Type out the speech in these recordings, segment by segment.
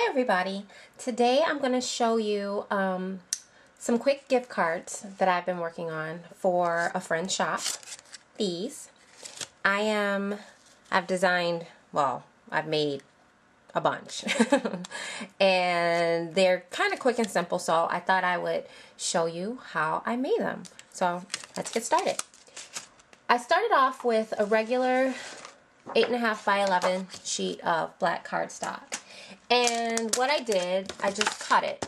everybody. Today I'm going to show you some quick gift cards that I've been working on for a friend's shop. These. I've designed, well, I've made a bunch. And they're kind of quick and simple, so I thought I would show you how I made them. So let's get started. I started off with a regular 8.5 by 11 sheet of black cardstock. And what I did, I just cut it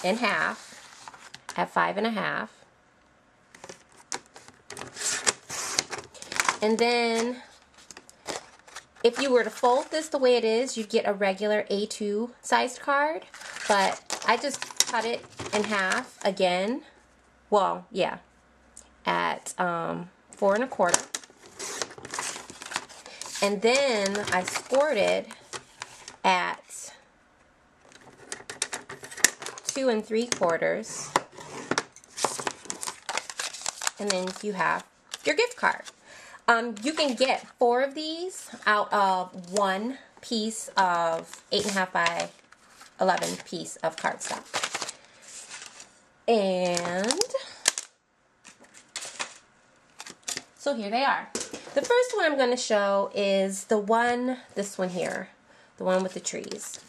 in half at 5.5. And then if you were to fold this the way it is, you'd get a regular A2 sized card. But I just cut it in half again. Well, yeah, at 4.25. And then I scored it at 2 3/4. And then you have your gift card. You can get 4 of these out of one piece of 8.5 by 11 piece of cardstock. And so here they are. The first one I'm going to show is this one here, the one with the trees.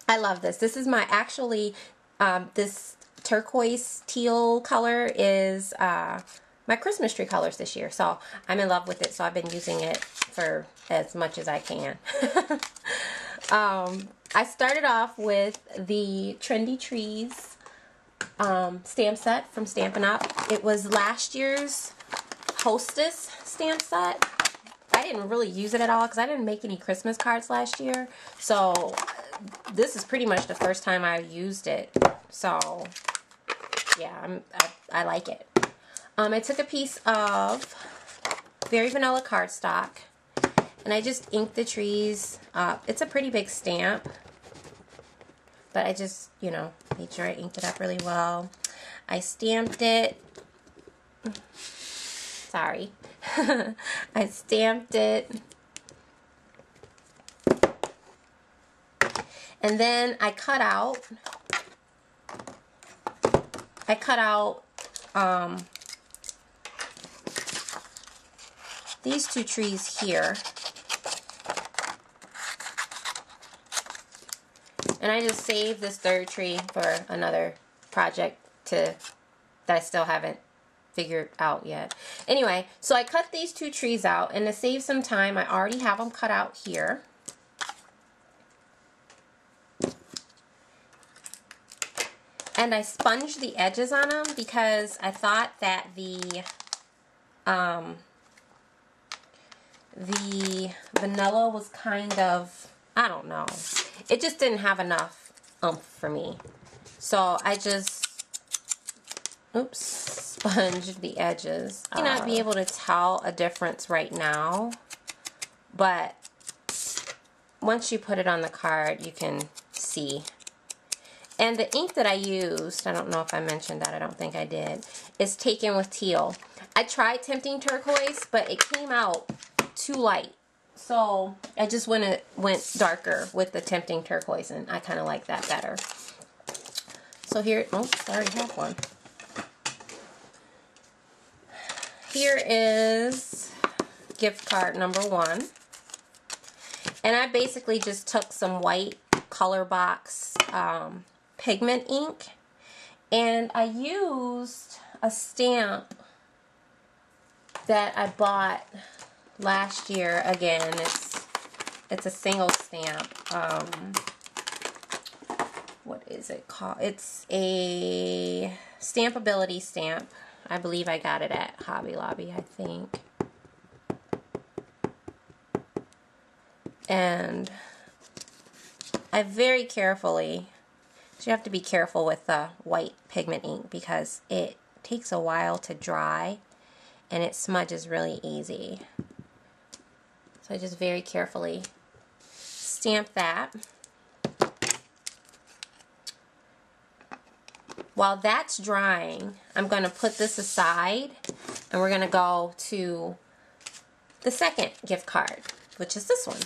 I love this. This is this turquoise teal color is my Christmas tree colors this year. So I'm in love with it, so I've been using it for as much as I can. I started off with the Trendy Trees stamp set from Stampin' Up. It was last year's Hostess stamp set. I didn't really use it at all because I didn't make any Christmas cards last year. So this is pretty much the first time I used it. So yeah, I like it. I took a piece of very vanilla cardstock and I just inked the trees up. It's a pretty big stamp, but I just, made sure I inked it up really well. I stamped it. Sorry. I stamped it. And then I cut out these 2 trees here. And I just saved this 3rd tree for another project that I still haven't figured out yet. Anyway, so I cut these 2 trees out, and to save some time, I already have them cut out here. And I sponged the edges on them because I thought that the vanilla was kind of, I don't know, it just didn't have enough oomph for me. So I just sponged the edges. You may not be able to tell a difference right now, but once you put it on the card, you can see. And the ink that I used, I don't know if I mentioned that, I don't think I did, is Taken with Teal. I tried Tempting Turquoise, but it came out too light. So I just went darker with the Tempting Turquoise, and I kind of like that better. So here, I already have one. Here is gift card number 1. And I basically just took some white color box pigment ink, and I used a stamp that I bought last year. Again, it's a single stamp. What is it called? It's a Stampability stamp. I believe I got it at Hobby Lobby, I think. And I very carefully, so you have to be careful with the white pigment ink because it takes a while to dry and it smudges really easy. So I just very carefully stamp that. While that's drying, I'm going to put this aside and we're going to go to the second gift card, which is this one.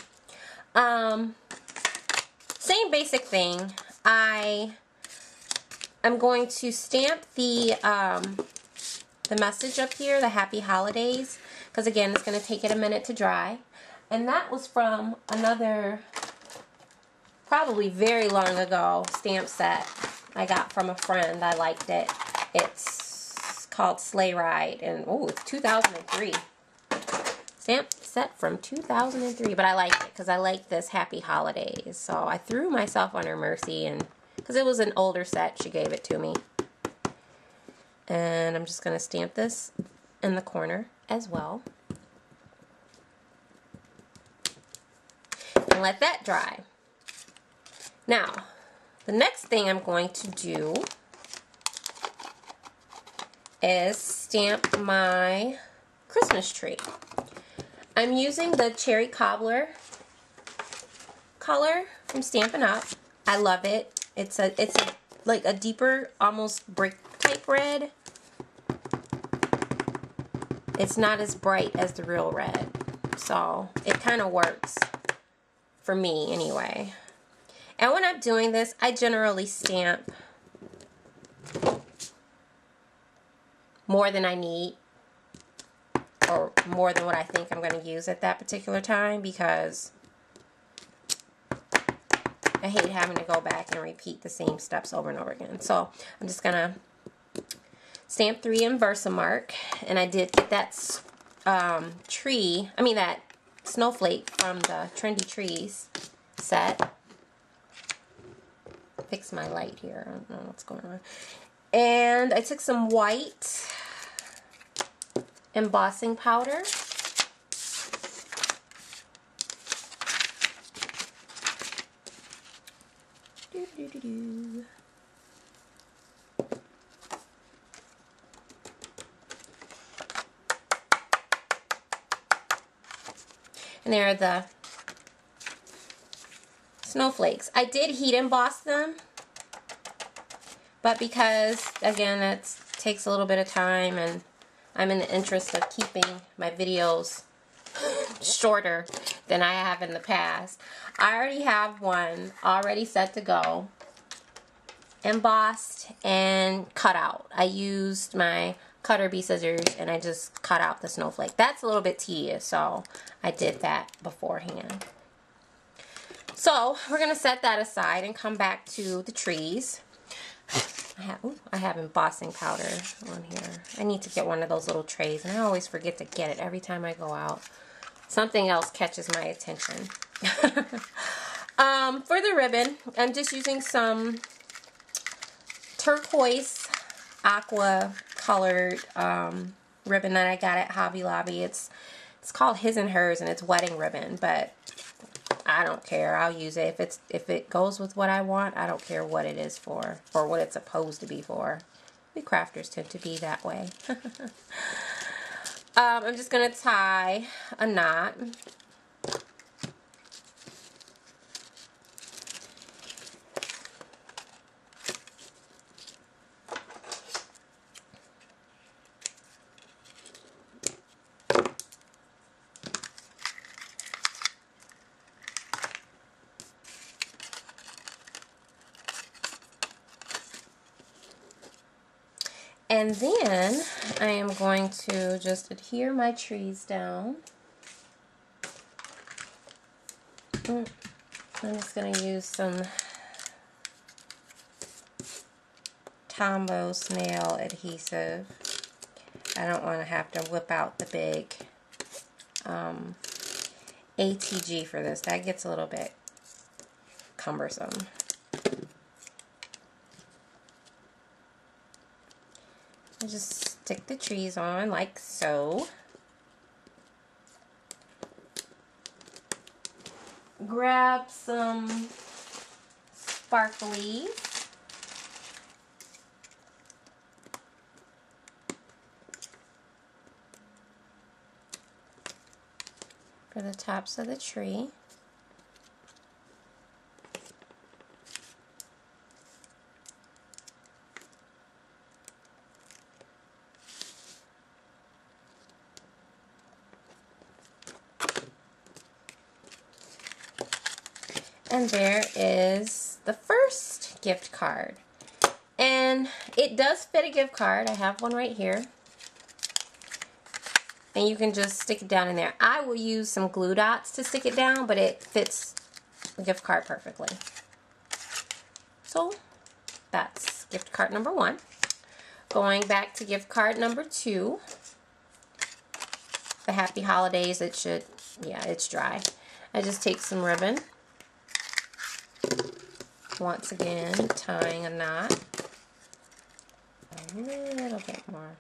Same basic thing. I'm going to stamp the message up here, the Happy Holidays, because again, it's going to take it a minute to dry. And that was from another, probably very long ago, stamp set I got from a friend. I liked it. It's called Sleigh Ride, and oh, it's 2003. Stamp set from 2003, but I liked it because I like this Happy Holidays. So I threw myself on her mercy, and because it was an older set, she gave it to me. And I'm just going to stamp this in the corner as well. And let that dry. Now, the next thing I'm going to do is stamp my Christmas tree. I'm using the Cherry Cobbler color from Stampin' Up. I love it. It's like a deeper, almost brick type red. It's not as bright as the real red, so it kind of works for me anyway. And when I'm doing this, I generally stamp more than I need, or more than what I think I'm going to use at that particular time, because I hate having to go back and repeat the same steps over and over again. So I'm just going to stamp 3 in Versamark, and I did get that that snowflake from the Trendy Trees set. Fix my light here. I don't know what's going on. And I took some white embossing powder. And there are the snowflakes. I did heat emboss them, but because, again, it takes a little bit of time, and I'm in the interest of keeping my videos shorter than I have in the past, I already have one already set to go, embossed and cut out. I used my cutter bee scissors and I just cut out the snowflake. That's a little bit tedious, so I did that beforehand. So we're going to set that aside and come back to the trees. I have embossing powder on here. I need to get one of those little trays, and I always forget to get it every time I go out. Something else catches my attention. For the ribbon, I'm just using some turquoise aqua colored ribbon that I got at Hobby Lobby. It's called His and Hers, and it's wedding ribbon, but I don't care. I'll use it. If it goes with what I want, I don't care what it is for, or what it's supposed to be for. We crafters tend to be that way. I'm just going to tie a knot. And then I am going to just adhere my trees down. I'm just going to use some Tombow snail adhesive. I don't want to have to whip out the big ATG for this. That gets a little bit cumbersome. I just stick the trees on like so. Grab some sparklies. For the tops of the tree. And there is the first gift card. And it does fit a gift card. I have one right here. And you can just stick it down in there. I will use some glue dots to stick it down, but it fits the gift card perfectly. So that's gift card number 1. Going back to gift card number 2. The Happy Holidays, it should, yeah, it's dry. I just take some ribbon. Once again, tying a knot. A little bit more.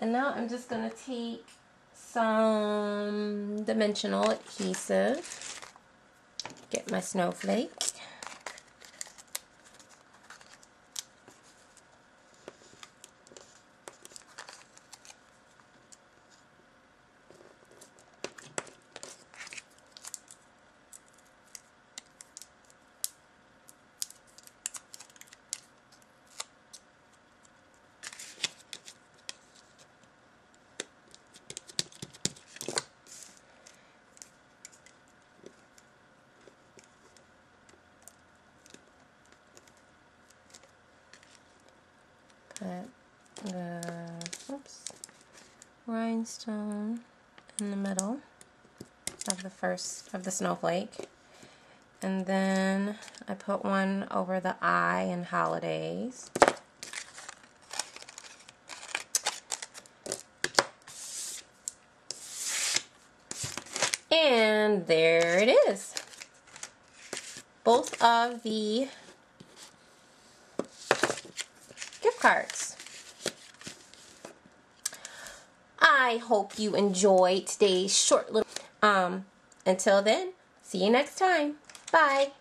And now I'm just going to take some dimensional adhesive, get my snowflake, put the rhinestone in the middle of the snowflake, and then I put one over the eye in holidays. And there it is. Both of the gift cards. I hope you enjoyed today's short little until then, see you next time. Bye.